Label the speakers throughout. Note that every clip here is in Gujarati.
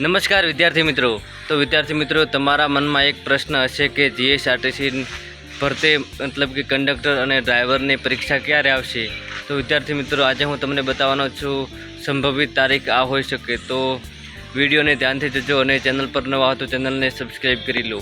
Speaker 1: નમસ્કાર વિદ્યાર્થી મિત્રો। તો વિદ્યાર્થી મિત્રો, તમારા મનમાં એક પ્રશ્ન હશે કે જીએસઆરટીસી ભરતી મતલબ કે કંડક્ટર અને ડ્રાઈવરની પરીક્ષા ક્યારે આવશે। તો વિદ્યાર્થી મિત્રો, આજે હું તમને બતાવવાનો છું સંભવિત તારીખ આ હોઈ શકે। તો વિડીયોને ધ્યાનથી જોજો અને ચેનલ પર નવા હો તો ચેનલને સબસ્ક્રાઈબ કરી લો।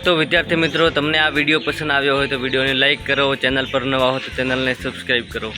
Speaker 1: तो विद्यार्थी मित्रों, तमने आ वीडियो पसंद आव्यो होय तो वीडियो ने लाइक करो, चैनल पर नवा हो तो चैनल ने सब्सक्राइब करो।